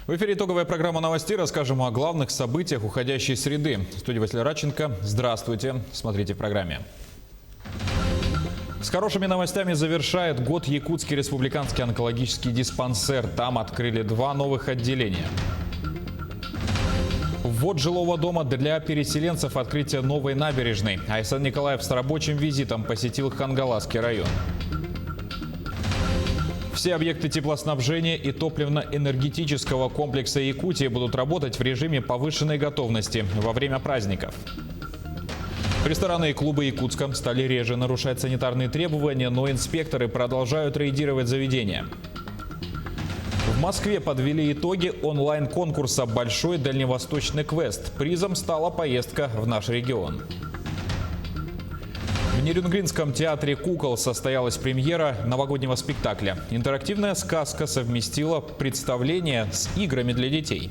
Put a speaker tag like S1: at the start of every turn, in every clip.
S1: В эфире итоговая программа новостей. Расскажем о главных событиях уходящей среды. В студии Василий Радченко. Здравствуйте. Смотрите в программе. С хорошими новостями завершает год Якутский республиканский онкологический диспансер. Там открыли 2 новых отделения. Ввод жилого дома для переселенцев, открытие новой набережной. Айсан Николаев с рабочим визитом посетил Хангаласский район. Все объекты теплоснабжения и топливно-энергетического комплекса Якутии будут работать в режиме повышенной готовности во время праздников. Рестораны и клубы Якутска стали реже нарушать санитарные требования, но инспекторы продолжают рейдировать заведения. В Москве подвели итоги онлайн-конкурса «Большой дальневосточный квест». Призом стала поездка в наш регион. В Нерюнгринском театре кукол состоялась премьера новогоднего спектакля. Интерактивная сказка совместила представление с играми для детей.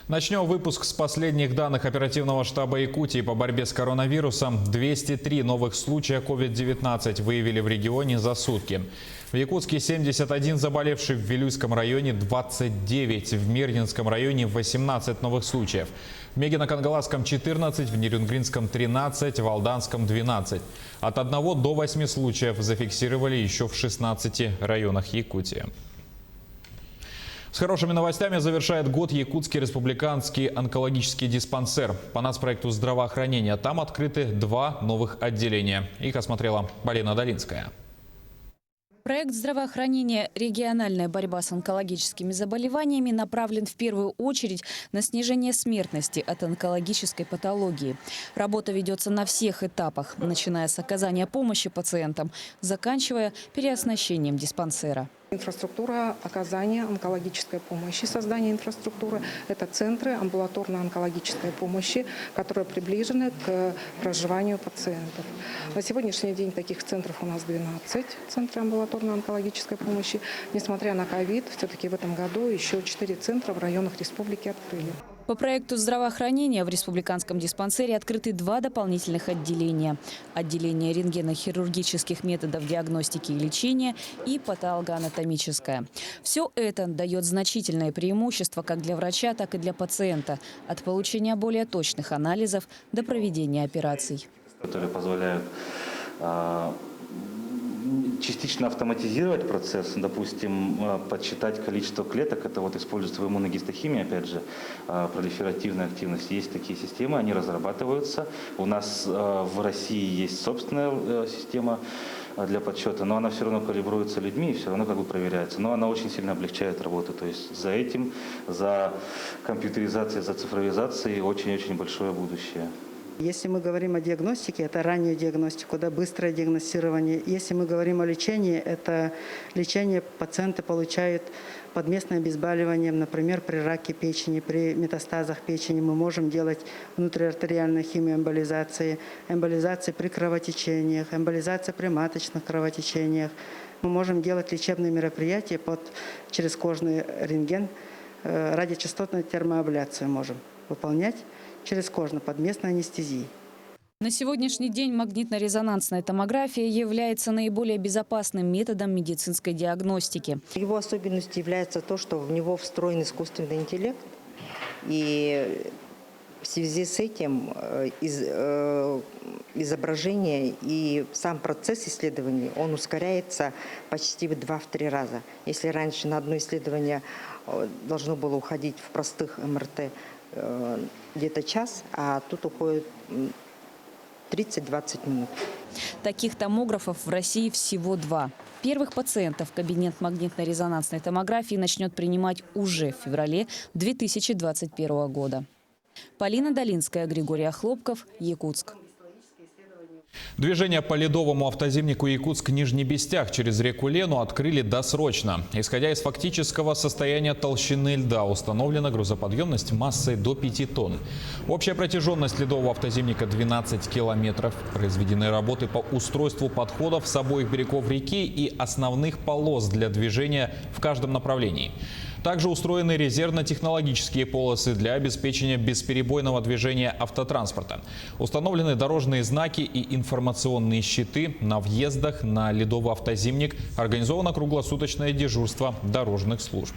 S1: Начнем выпуск с последних данных оперативного штаба Якутии по борьбе с коронавирусом. 203 новых случая COVID-19 выявили в регионе за сутки. В Якутске 71 заболевший, в Вилюйском районе 29, в Мирнинском районе 18 новых случаев. В Мегино-Кангаласском 14, в Нерюнгринском 13, в Алданском 12. От 1 до 8 случаев зафиксировали еще в 16 районах Якутии. С хорошими новостями завершает год Якутский республиканский онкологический диспансер. По нацпроекту здравоохранения там открыты 2 новых отделения. Их осмотрела Полина Долинская.
S2: Проект здравоохранения «Региональная борьба с онкологическими заболеваниями» направлен в первую очередь на снижение смертности от онкологической патологии. Работа ведется на всех этапах, начиная с оказания помощи пациентам, заканчивая переоснащением диспансера.
S3: Инфраструктура оказания онкологической помощи, создание инфраструктуры – это центры амбулаторной онкологической помощи, которые приближены к проживанию пациентов. На сегодняшний день таких центров у нас 12, центры амбулаторной онкологической помощи. Несмотря на ковид, все-таки в этом году еще 4 центра в районах республики открыли.
S2: По проекту здравоохранения в республиканском диспансере открыты 2 дополнительных отделения. Отделение рентгенохирургических методов диагностики и лечения и патологоанатомическое. Все это дает значительное преимущество как для врача, так и для пациента. От получения более точных анализов до проведения операций.
S4: Которые позволяют частично автоматизировать процесс, допустим, подсчитать количество клеток, это вот используется в иммуногистохимии, опять же, пролиферативная активность. Есть такие системы, они разрабатываются. У нас в России есть собственная система для подсчета, но она все равно калибруется людьми и все равно как бы проверяется. Но она очень сильно облегчает работу. То есть за этим, за компьютеризацией, за цифровизацией очень-очень большое будущее.
S5: Если мы говорим о диагностике, это раннюю диагностику, да, быстрое диагностирование. Если мы говорим о лечении, это лечение пациенты получают под местным обезболиванием, например, при раке печени, при метастазах печени. Мы можем делать внутриартериальную химиоэмболизации, эмболизации при кровотечениях, эмболизации при маточных кровотечениях. Мы можем делать лечебные мероприятия через кожный рентген, радиочастотную термоабляцию можем выполнять через кожно под местной анестезией.
S2: На сегодняшний день магнитно-резонансная томография является наиболее безопасным методом медицинской диагностики.
S6: Его особенностью является то, что в него встроен искусственный интеллект. И в связи с этим изображение и сам процесс исследований, он ускоряется почти в 2-3 раза. Если раньше на одно исследование должно было уходить в простых МРТ где-то час, а тут уходит 30-20 минут.
S2: Таких томографов в России всего 2. Первых пациентов кабинет магнитно-резонансной томографии начнет принимать уже в феврале 2021 года. Полина Долинская, Григорий Охлопков, Якутск.
S1: Движение по ледовому автозимнику Якутск-Нижний Бестях через реку Лену открыли досрочно. Исходя из фактического состояния толщины льда, установлена грузоподъемность массой до 5 тонн. Общая протяженность ледового автозимника 12 километров. Произведены работы по устройству подходов с обоих берегов реки и основных полос для движения в каждом направлении. Также устроены резервно-технологические полосы для обеспечения бесперебойного движения автотранспорта. Установлены дорожные знаки и информационные щиты на въездах на Ледовый автозимник. Организовано круглосуточное дежурство дорожных служб.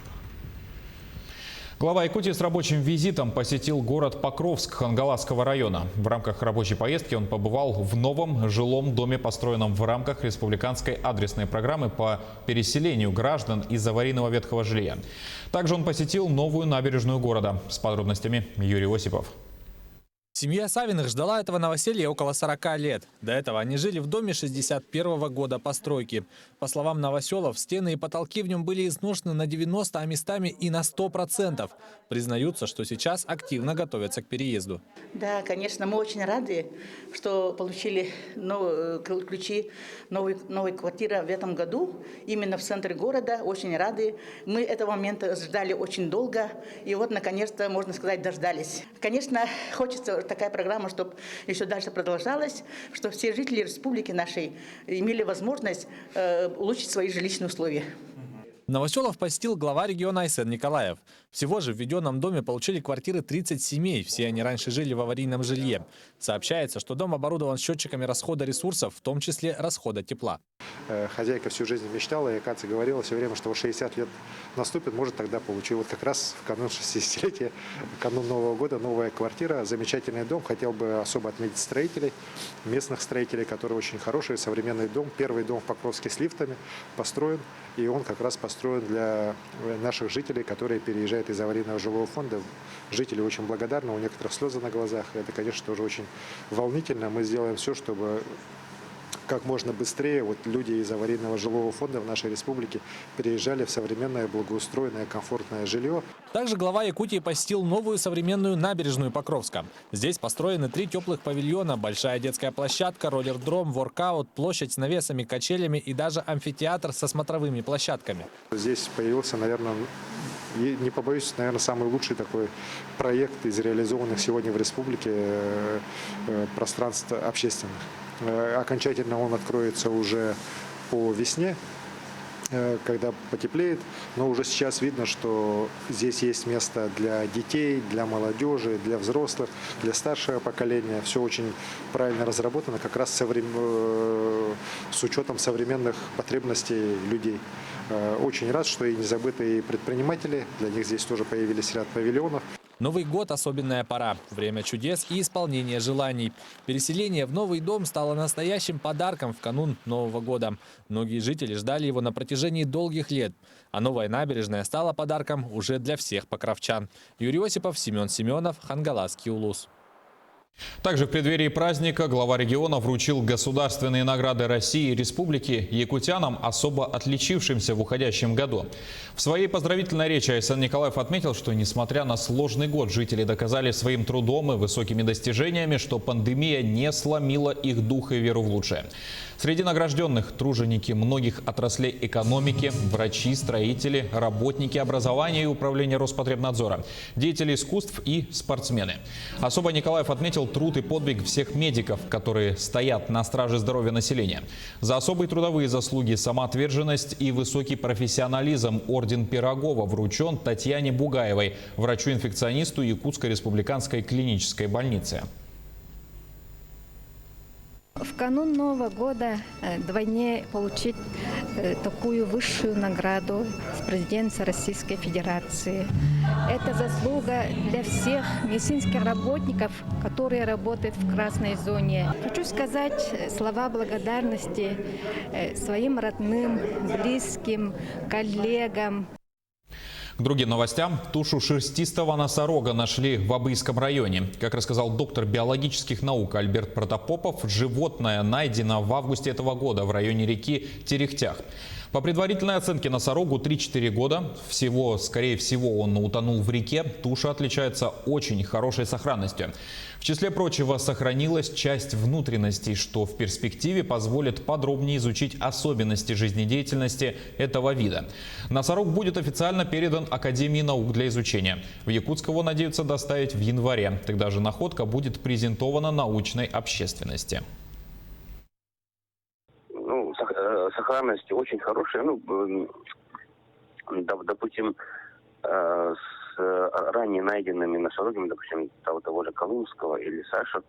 S1: Глава Якутии с рабочим визитом посетил город Покровск Хангаласского района. В рамках рабочей поездки он побывал в новом жилом доме, построенном в рамках республиканской адресной программы по переселению граждан из аварийного ветхого жилья. Также он посетил новую набережную города. С подробностями Юрий Осипов.
S7: Семья Савиных ждала этого новоселья около 40 лет. До этого они жили в доме 61-го года постройки. По словам новоселов, стены и потолки в нем были изношены на 90, а местами и на 100%. Признаются, что сейчас активно готовятся к переезду.
S8: Да, конечно, мы очень рады, что получили ключи новой квартиры в этом году, именно в центре города. Очень рады. Мы этого момента ждали очень долго, и вот, наконец-то, можно сказать, дождались. Конечно, хочется такая программа, чтобы еще дальше продолжалась, чтобы все жители республики нашей имели возможность улучшить свои жилищные условия.
S7: Новоселов посетил глава региона Айсен Николаев. Всего же в введенном доме получили квартиры 30 семей. Все они раньше жили в аварийном жилье. Сообщается, что дом оборудован счетчиками расхода ресурсов, в том числе расхода тепла.
S9: Хозяйка всю жизнь мечтала, и Катя говорила все время, что 60 лет наступит, может тогда получить. Вот как раз в канун 60-летия, канун Нового года, новая квартира, замечательный дом. Хотел бы особо отметить строителей, местных строителей, которые очень хорошие, современный дом. Первый дом в Покровске с лифтами построен, и он как раз построен для наших жителей, которые переезжают из аварийного жилого фонда. Жители очень благодарны, у некоторых слезы на глазах. Это, конечно, тоже очень волнительно. Мы сделаем все, чтобы как можно быстрее люди из аварийного жилого фонда в нашей республике переезжали в современное, благоустроенное, комфортное жилье.
S7: Также глава Якутии посетил новую современную набережную Покровска. Здесь построены 3 теплых павильона, большая детская площадка, роллердром, воркаут, площадь с навесами, качелями и даже амфитеатр со смотровыми площадками.
S9: Здесь появился, наверное, не побоюсь, наверное, самый лучший такой проект из реализованных сегодня в республике пространств общественных. Окончательно он откроется уже по весне, когда потеплеет. Но уже сейчас видно, что здесь есть место для детей, для молодежи, для взрослых, для старшего поколения. Все очень правильно разработано, как раз с учетом современных потребностей людей. Очень рад, что и не забытые предприниматели. Для них здесь тоже появились ряд павильонов.
S7: Новый год – особенная пора. Время чудес и исполнения желаний. Переселение в новый дом стало настоящим подарком в канун Нового года. Многие жители ждали его на протяжении долгих лет. А новая набережная стала подарком уже для всех покровчан. Юрий Осипов, Семен Семенов, Хангаласский улус.
S1: Также в преддверии праздника глава региона вручил государственные награды России и Республики якутянам, особо отличившимся в уходящем году. В своей поздравительной речи Айсен Николаев отметил, что несмотря на сложный год, жители доказали своим трудом и высокими достижениями, что пандемия не сломила их дух и веру в лучшее. Среди награжденных труженики многих отраслей экономики, врачи, строители, работники образования и управления Роспотребнадзора, деятели искусств и спортсмены. Особо Николаев отметил труд и подвиг всех медиков, которые стоят на страже здоровья населения. За особые трудовые заслуги, самоотверженность и высокий профессионализм орден Пирогова вручен Татьяне Бугаевой, врачу-инфекционисту Якутской республиканской клинической больницы.
S10: В канун Нового года вдвойне получить такую высшую награду с президента Российской Федерации. Это заслуга для всех медицинских работников, которые работают в красной зоне. Хочу сказать слова благодарности своим родным, близким, коллегам.
S1: К другим новостям. Тушу шерстистого носорога нашли в Абыйском районе. Как рассказал доктор биологических наук Альберт Протопопов, животное найдено в августе этого года в районе реки Терехтях. По предварительной оценке носорогу 3-4 года. Скорее всего, он утонул в реке. Туша отличается очень хорошей сохранностью. В числе прочего, сохранилась часть внутренностей, что в перспективе позволит подробнее изучить особенности жизнедеятельности этого вида. Носорог будет официально передан Академии наук для изучения. В Якутск его надеются доставить в январе. Тогда же находка будет презентована научной общественности.
S11: Сохранность очень хорошая. Допустим, с ранее найденными носорогами, допустим, того же колумбского или Саша,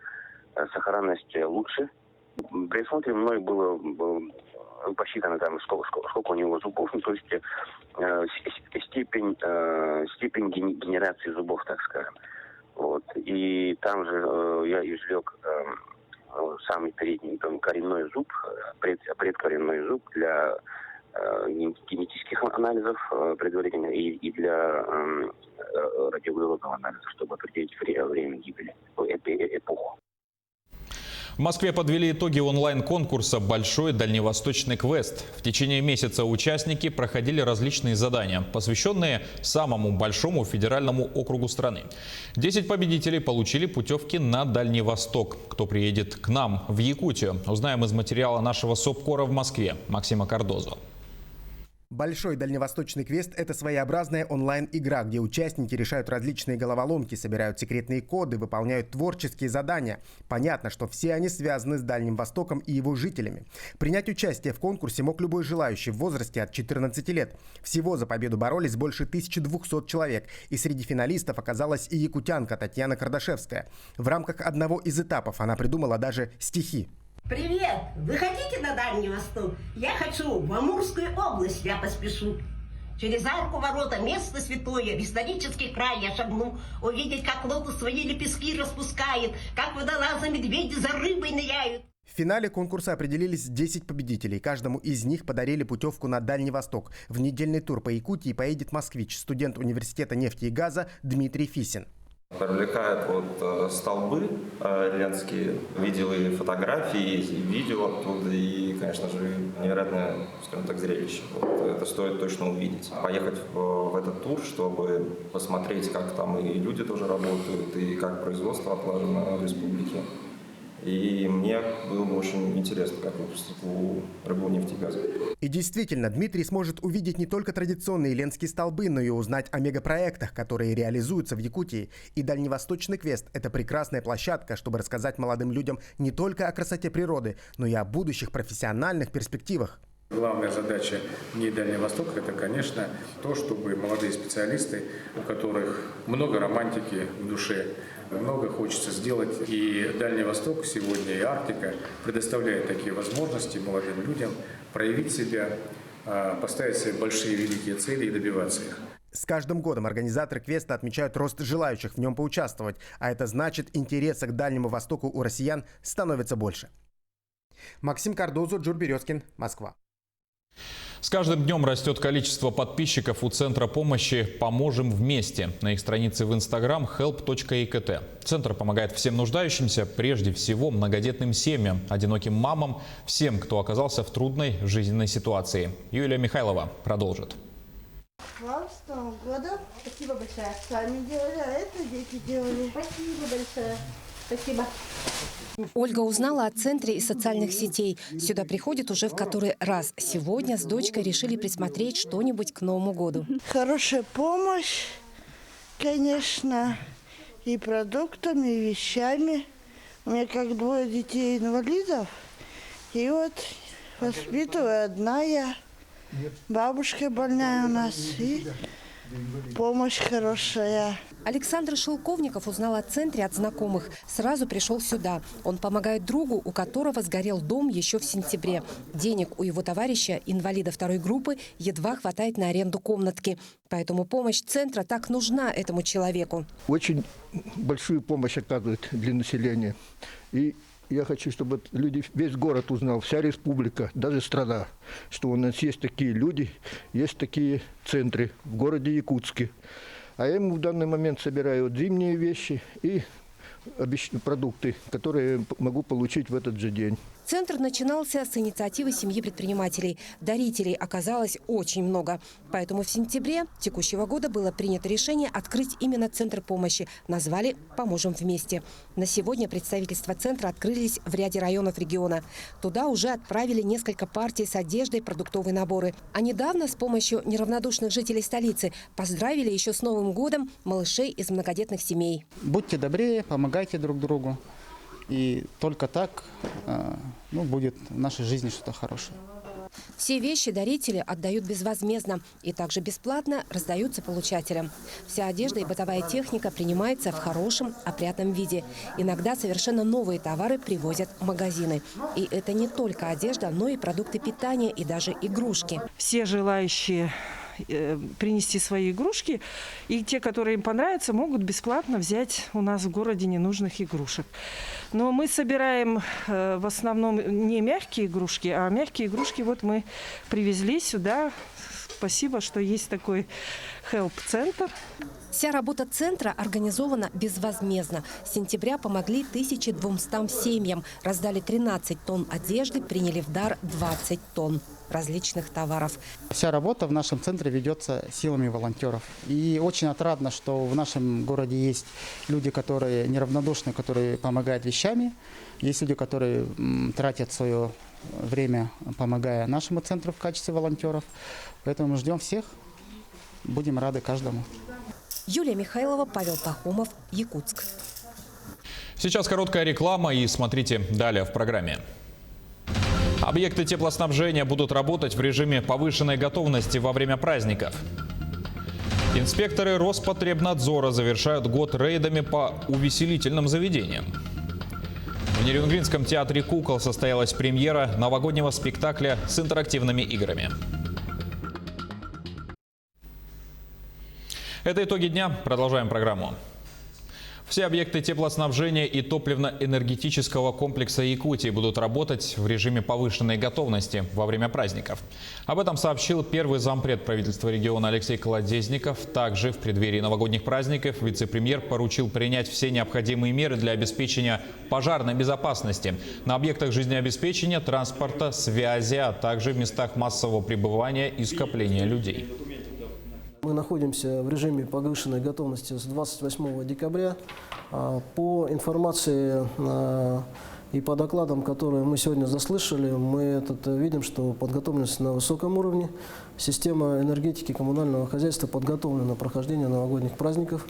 S11: сохранность лучше. При осмотре мной было посчитано там, сколько у него зубов, ну, то есть степень генерации зубов, так скажем. Вот. И там же я извлек самый передний коренной зуб, предкоренной зуб для генетических анализов предварительно и для радиоуглеродного анализа, чтобы определить время гибели, эпоху.
S1: В Москве подвели итоги онлайн-конкурса «Большой дальневосточный квест». В течение месяца участники проходили различные задания, посвященные самому большому федеральному округу страны. 10 победителей получили путевки на Дальний Восток. Кто приедет к нам в Якутию, узнаем из материала нашего СОПКОРа в Москве Максима Кардозо.
S12: Большой дальневосточный квест – это своеобразная онлайн-игра, где участники решают различные головоломки, собирают секретные коды, выполняют творческие задания. Понятно, что все они связаны с Дальним Востоком и его жителями. Принять участие в конкурсе мог любой желающий в возрасте от 14 лет. Всего за победу боролись больше 1200 человек, и среди финалистов оказалась и якутянка Татьяна Кардашевская. В рамках одного из этапов она придумала даже стихи.
S13: Привет! Вы хотите на Дальний Восток? Я хочу, в Амурскую область я поспешу. Через арку ворота, место святое, в исторический край я шагну. Увидеть, как лотос свои лепестки распускает, как водолазы медведи за рыбой ныряют.
S12: В финале конкурса определились 10 победителей. Каждому из них подарили путевку на Дальний Восток. В недельный тур по Якутии поедет москвич, студент университета нефти и газа Дмитрий Фисин.
S14: Привлекают вот столбы ленские, видел и фотографии, и видео оттуда, и, конечно же, невероятное, скажем так, зрелище. Вот, это стоит точно увидеть. Поехать в этот тур, чтобы посмотреть, как там и люди тоже работают, и как производство отлажено в республике. И мне было бы очень интересно, как выпустить в рыбу нефти и газа.
S12: И действительно, Дмитрий сможет увидеть не только традиционные ленские столбы, но и узнать о мегапроектах, которые реализуются в Якутии. И Дальневосточный квест – это прекрасная площадка, чтобы рассказать молодым людям не только о красоте природы, но и о будущих профессиональных перспективах.
S15: Главная задача НИИ Дальний Восток – это, конечно, то, чтобы молодые специалисты, у которых много романтики в душе, много хочется сделать. И Дальний Восток сегодня, и Арктика предоставляет такие возможности молодым людям проявить себя, поставить себе большие великие цели и добиваться их.
S12: С каждым годом организаторы квеста отмечают рост желающих в нем поучаствовать, а это значит, интереса к Дальнему Востоку у россиян становится больше. Максим Кардозо, Джур Березкин, Москва.
S1: С каждым днем растет количество подписчиков у Центра помощи «Поможем вместе». На их странице в Instagram help.ekt. Центр помогает всем нуждающимся, прежде всего многодетным семьям, одиноким мамам, всем, кто оказался в трудной жизненной ситуации. Юлия Михайлова продолжит.
S16: Вам с Новым годом. Спасибо большое. Сами делали, а это дети делали. Спасибо большое. Спасибо.
S17: Ольга узнала о центре из социальных сетей. Сюда приходит уже в который раз. Сегодня с дочкой решили присмотреть что-нибудь к Новому году.
S16: Хорошая помощь, конечно, и продуктами, и вещами. У меня как 2 детей-инвалидов. И вот воспитываю одна я. Бабушка больная у нас. И помощь хорошая.
S17: Александр Шелковников узнал о центре от знакомых. Сразу пришел сюда. Он помогает другу, у которого сгорел дом еще в сентябре. Денег у его товарища, инвалида 2-й группы, едва хватает на аренду комнатки. Поэтому помощь центра так нужна этому человеку.
S18: Очень большую помощь оказывают для населения. И я хочу, чтобы люди, весь город узнал, вся республика, даже страна, что у нас есть такие люди, есть такие центры в городе Якутске. А я ему в данный момент собираю зимние вещи и продукты, которые могу получить в этот же день.
S17: Центр начинался с инициативы семьи предпринимателей. Дарителей оказалось очень много. Поэтому в сентябре текущего года было принято решение открыть именно Центр помощи. Назвали «Поможем вместе». На сегодня представительства центра открылись в ряде районов региона. Туда уже отправили несколько партий с одеждой, продуктовые наборы. А недавно с помощью неравнодушных жителей столицы поздравили еще с Новым годом малышей из многодетных семей.
S19: Будьте добрее, помогайте друг другу. И только так будет в нашей жизни что-то хорошее.
S17: Все вещи дарители отдают безвозмездно и также бесплатно раздаются получателям. Вся одежда и бытовая техника принимается в хорошем, опрятном виде. Иногда совершенно новые товары привозят в магазины. И это не только одежда, но и продукты питания и даже игрушки.
S20: Все желающие принести свои игрушки, и те, которые им понравятся, могут бесплатно взять у нас в городе ненужных игрушек. Но мы собираем в основном не мягкие игрушки, а мягкие игрушки вот мы привезли сюда. Спасибо, что есть такой хелп-центр.
S17: Вся работа центра организована безвозмездно. С сентября помогли 1200 семьям. Раздали 13 тонн одежды, приняли в дар 20 тонн различных товаров.
S19: Вся работа в нашем центре ведется силами волонтеров. И очень отрадно, что в нашем городе есть люди, которые неравнодушны, которые помогают вещами. Есть люди, которые тратят свое время, помогая нашему центру в качестве волонтеров. Поэтому мы ждем всех. Будем рады каждому.
S17: Юлия Михайлова, Павел Пахомов, Якутск.
S1: Сейчас короткая реклама и смотрите далее в программе. Объекты теплоснабжения будут работать в режиме повышенной готовности во время праздников. Инспекторы Роспотребнадзора завершают год рейдами по увеселительным заведениям. В Нерюнгринском театре кукол состоялась премьера новогоднего спектакля с интерактивными играми. Это итоги дня. Продолжаем программу. Все объекты теплоснабжения и топливно-энергетического комплекса Якутии будут работать в режиме повышенной готовности во время праздников. Об этом сообщил первый зампред правительства региона Алексей Колодезников. Также в преддверии новогодних праздников вице-премьер поручил принять все необходимые меры для обеспечения пожарной безопасности на объектах жизнеобеспечения, транспорта, связи, а также в местах массового пребывания и скопления людей.
S21: Мы находимся в режиме повышенной готовности с 28 декабря. По информации и по докладам, которые мы сегодня заслышали, мы видим, что подготовленность на высоком уровне. Система энергетики коммунального хозяйства подготовлена на прохождение новогодних праздников.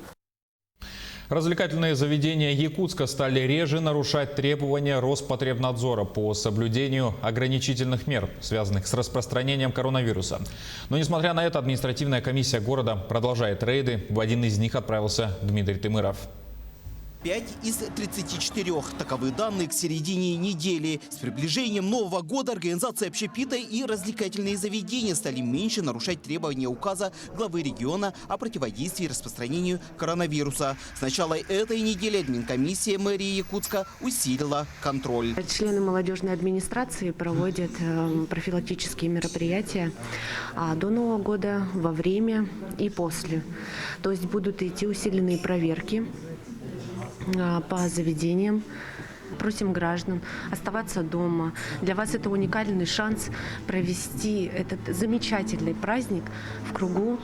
S1: Развлекательные заведения Якутска стали реже нарушать требования Роспотребнадзора по соблюдению ограничительных мер, связанных с распространением коронавируса. Но несмотря на это, административная комиссия города продолжает рейды. В один из них отправился Дмитрий Тымыров.
S22: 5 из 34. Таковы данные к середине недели. С приближением Нового года организации общепита и развлекательные заведения стали меньше нарушать требования указа главы региона о противодействии распространению коронавируса. С начала этой недели админкомиссия мэрии Якутска усилила контроль.
S23: Члены молодежной администрации проводят профилактические мероприятия до Нового года, во время и после. То есть будут идти усиленные проверки по заведениям. Просим граждан оставаться дома. Для вас это уникальный шанс провести этот замечательный праздник в кругу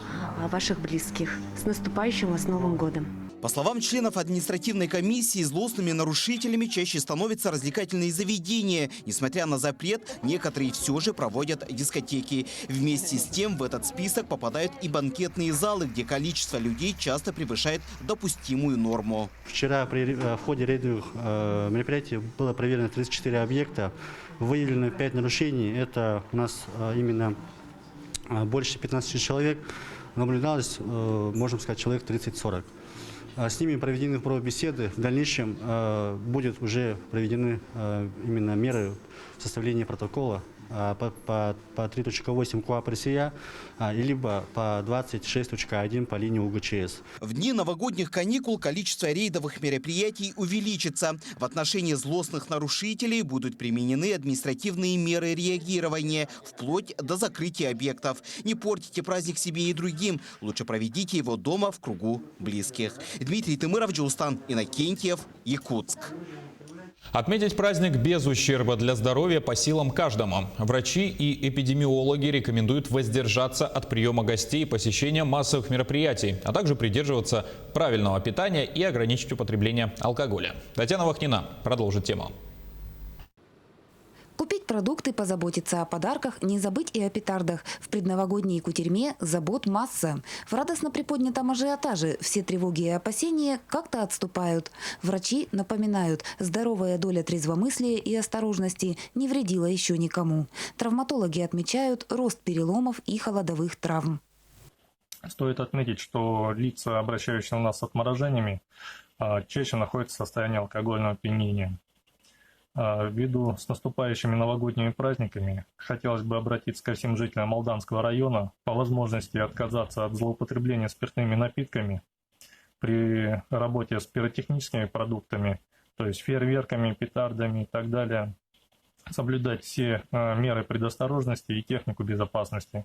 S23: ваших близких. С наступающим вас Новым годом!
S22: По словам членов административной комиссии, злостными нарушителями чаще становятся развлекательные заведения. Несмотря на запрет, некоторые все же проводят дискотеки. Вместе с тем в этот список попадают и банкетные залы, где количество людей часто превышает допустимую норму.
S24: Вчера в ходе рейдовых мероприятий было проверено 34 объекта. Выявлено 5 нарушений. Это у нас именно больше 15 человек. Наблюдалось, можем сказать, человек 30-40. С ними проведены пробы-беседы. В дальнейшем будут уже проведены именно меры составления протокола по 3.8 КоАП РСЯ, либо по 26.1 по линии УГЧС.
S22: В дни новогодних каникул количество рейдовых мероприятий увеличится. В отношении злостных нарушителей будут применены административные меры реагирования, вплоть до закрытия объектов. Не портите праздник себе и другим. Лучше проведите его дома в кругу близких. Дмитрий Тымыров, Джулстан Иннокентьев, Якутск.
S1: Отметить праздник без ущерба для здоровья по силам каждому. Врачи и эпидемиологи рекомендуют воздержаться от приема гостей и посещения массовых мероприятий, а также придерживаться правильного питания и ограничить употребление алкоголя. Татьяна Вахнина продолжит тему.
S2: Купить продукты, позаботиться о подарках, не забыть и о петардах. В предновогодней кутерьме забот масса. В радостно приподнятом ажиотаже все тревоги и опасения как-то отступают. Врачи напоминают, здоровая доля трезвомыслия и осторожности не вредила еще никому. Травматологи отмечают рост переломов и холодовых травм.
S3: Стоит отметить, что лица, обращающиеся у нас с отморожениями, чаще находятся в состоянии алкогольного опьянения. Ввиду с наступающими новогодними праздниками хотелось бы обратиться ко всем жителям Молданского района по возможности отказаться от злоупотребления спиртными напитками при работе с пиротехническими продуктами, то есть фейерверками, петардами и так далее, соблюдать все меры предосторожности и технику безопасности.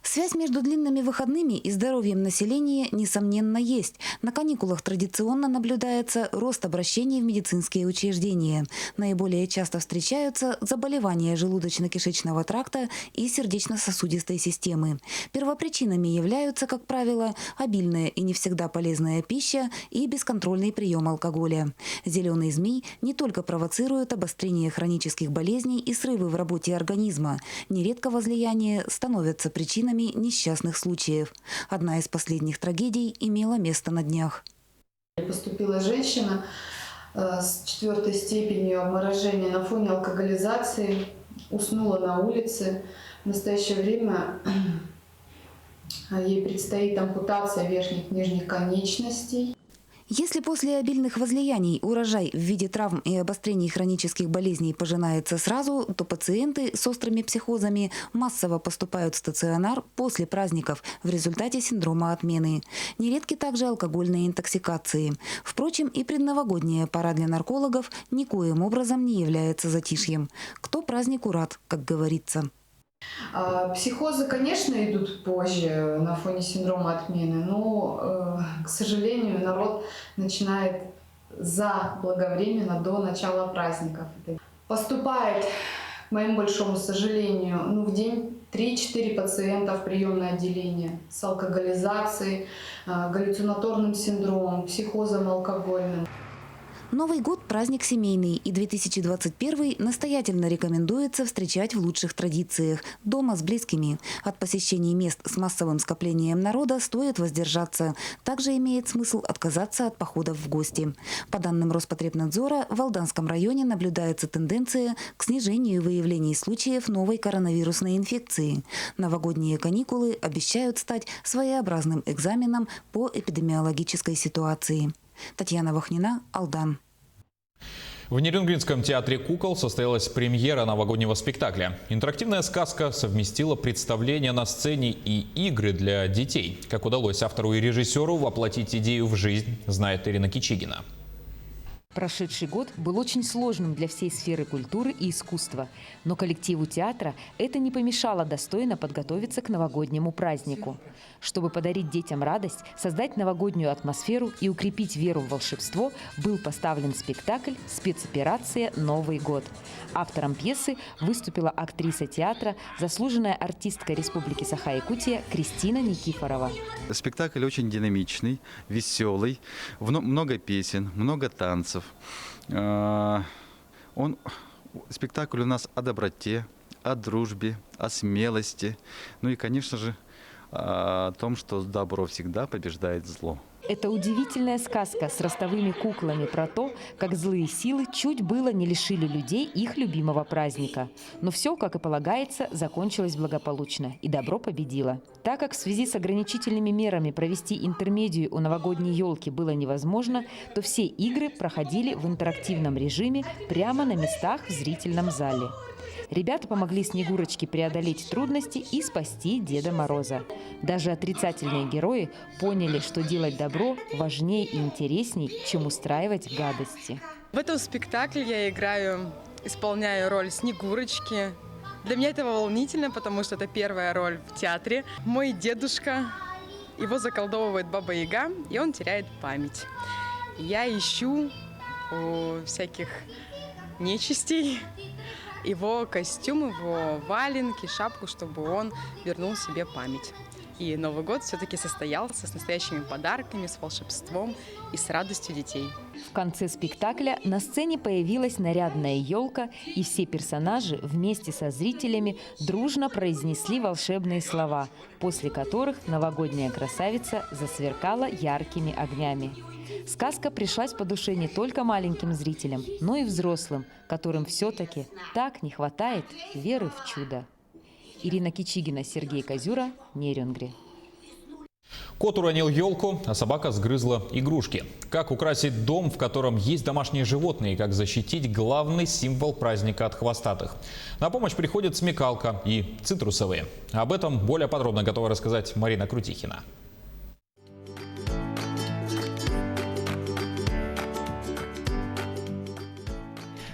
S2: Связь между длинными выходными и здоровьем населения, несомненно, есть. На каникулах традиционно наблюдается рост обращений в медицинские учреждения. Наиболее часто встречаются заболевания желудочно-кишечного тракта и сердечно-сосудистой системы. Первопричинами являются, как правило, обильная и не всегда полезная пища и бесконтрольный прием алкоголя. Зеленый змей не только провоцирует обострение хронических болезней и срывы в работе организма. Нередко возлияния становятся причинами несчастных случаев. Одна из последних трагедий имела место на днях.
S4: Поступила женщина с 4-й степенью обморожения на фоне алкоголизации, уснула на улице. В настоящее время ей предстоит ампутация верхних и нижних конечностей.
S2: Если после обильных возлияний урожай в виде травм и обострений хронических болезней пожинается сразу, то пациенты с острыми психозами массово поступают в стационар после праздников в результате синдрома отмены. Нередки также алкогольные интоксикации. Впрочем, и предновогодняя пора для наркологов никоим образом не является затишьем. Кто празднику рад, как говорится.
S4: Психозы, конечно, идут позже на фоне синдрома отмены, но, к сожалению, народ начинает заблаговременно до начала праздников. Поступает, к моему большому сожалению, в день 3-4 пациента в приемное отделение с алкоголизацией, галлюцинаторным синдромом, психозом алкогольным.
S2: Новый год – праздник семейный, и 2021 настоятельно рекомендуется встречать в лучших традициях – дома с близкими. От посещений мест с массовым скоплением народа стоит воздержаться. Также имеет смысл отказаться от походов в гости. По данным Роспотребнадзора, в Алданском районе наблюдается тенденция к снижению выявлений случаев новой коронавирусной инфекции. Новогодние каникулы обещают стать своеобразным экзаменом по эпидемиологической ситуации. Татьяна Вахнина, Алдан.
S1: В Нерюнгринском театре кукол состоялась премьера новогоднего спектакля. Интерактивная сказка совместила представление на сцене и игры для детей. Как удалось автору и режиссеру воплотить идею в жизнь, знает Ирина Кичигина.
S5: Прошедший год был очень сложным для всей сферы культуры и искусства. Но коллективу театра это не помешало достойно подготовиться к новогоднему празднику. Чтобы подарить детям радость, создать новогоднюю атмосферу и укрепить веру в волшебство, был поставлен спектакль «Спецоперация. Новый год». Автором пьесы выступила актриса театра, заслуженная артистка Республики Саха-Якутия Кристина Никифорова.
S6: Спектакль очень динамичный, веселый, много песен, много танцев. Спектакль у нас о доброте, о дружбе, о смелости, ну и, конечно же, о том, что добро всегда побеждает зло.
S5: Это удивительная сказка с ростовыми куклами про то, как злые силы чуть было не лишили людей их любимого праздника. Но все, как и полагается, закончилось благополучно, и добро победило. Так как в связи с ограничительными мерами провести интермедию у новогодней елки было невозможно, то все игры проходили в интерактивном режиме прямо на местах в зрительном зале. Ребята помогли Снегурочке преодолеть трудности и спасти Деда Мороза. Даже отрицательные герои поняли, что делать добро важнее и интересней, чем устраивать гадости.
S25: В этом спектакле я исполняю роль Снегурочки. Для меня это волнительно, потому что это первая роль в театре. Мой дедушка, его заколдовывает Баба Яга, и он теряет память. Я ищу у всяких нечистей его костюм, его валенки, шапку, чтобы он вернул себе память. и Новый год все-таки состоялся с настоящими подарками, с волшебством и с радостью детей.
S5: В конце спектакля на сцене появилась нарядная елка, и все персонажи вместе со зрителями дружно произнесли волшебные слова, после которых новогодняя красавица засверкала яркими огнями. Сказка пришлась по душе не только маленьким зрителям, но и взрослым, которым все-таки так не хватает веры в чудо. Ирина Кичигина, Сергей Козюра, Нерюнгри.
S1: Кот уронил елку, а собака сгрызла игрушки. Как украсить дом, в котором есть домашние животные, и как защитить главный символ праздника от хвостатых. На помощь приходит смекалка и цитрусовые. Об этом более подробно готова рассказать Марина Крутихина.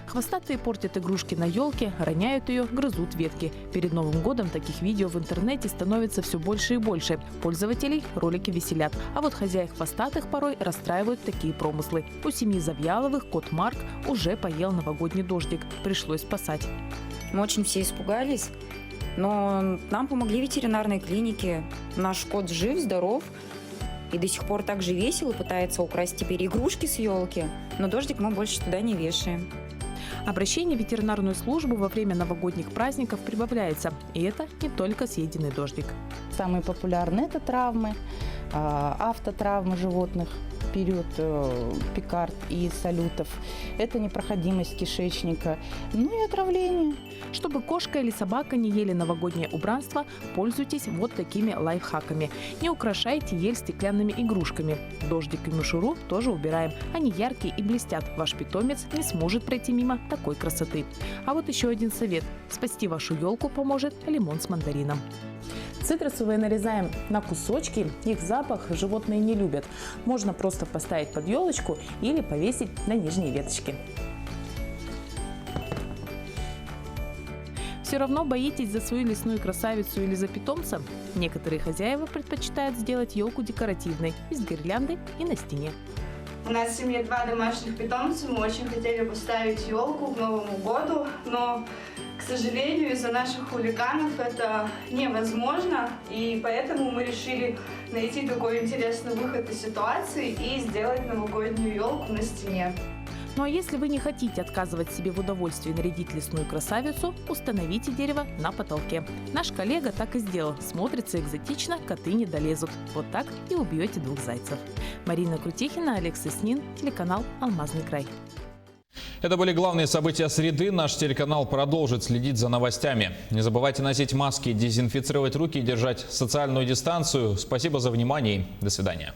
S7: Хвостатые портят игрушки на елке, роняют ее, грызут ветки. Перед Новым годом таких видео в интернете становится все больше и больше. Пользователей ролики веселят. А вот хозяев хвостатых порой расстраивают такие промыслы. У семьи Завьяловых кот Марк уже поел новогодний дождик. Пришлось спасать.
S8: Мы очень все испугались, но нам помогли ветеринарные клиники. Наш кот жив, здоров и до сих пор так же весело пытается украсть теперь игрушки с елки. Но дождик мы больше туда не вешаем.
S7: Обращение в ветеринарную службу во время новогодних праздников прибавляется. И это не только съеденный дождик.
S9: Самые популярные – это травмы, автотравмы животных в период пикард и салютов. Это непроходимость кишечника, ну и отравление.
S7: Чтобы кошка или собака не ели новогоднее убранство, пользуйтесь вот такими лайфхаками. Не украшайте ель стеклянными игрушками. Дождик и мишуру тоже убираем. Они яркие и блестят. Ваш питомец не сможет пройти мимо такой красоты. А вот еще один совет. Спасти вашу елку поможет лимон с мандарином. Цитрусовые нарезаем на кусочки. Их запах животные не любят. Можно просто поставить под елочку или повесить на нижние веточки. Все равно боитесь за свою лесную красавицу или за питомца? Некоторые хозяева предпочитают сделать елку декоративной, из гирлянды и на стене.
S10: У нас в семье 2 домашних питомца, мы очень хотели поставить елку к Новому году, но, к сожалению, из-за наших хулиганов это невозможно, и поэтому мы решили найти такой интересный выход из ситуации и сделать новогоднюю елку на стене.
S7: Ну а если вы не хотите отказывать себе в удовольствии нарядить лесную красавицу, установите дерево на потолке. Наш коллега так и сделал. Смотрится экзотично, коты не долезут. Вот так и убьете 2 зайцев. Марина Крутихина, Олег Соснин, телеканал «Алмазный край».
S1: Это были главные события среды. Наш телеканал продолжит следить за новостями. Не забывайте носить маски, дезинфицировать руки и держать социальную дистанцию. Спасибо за внимание и до свидания.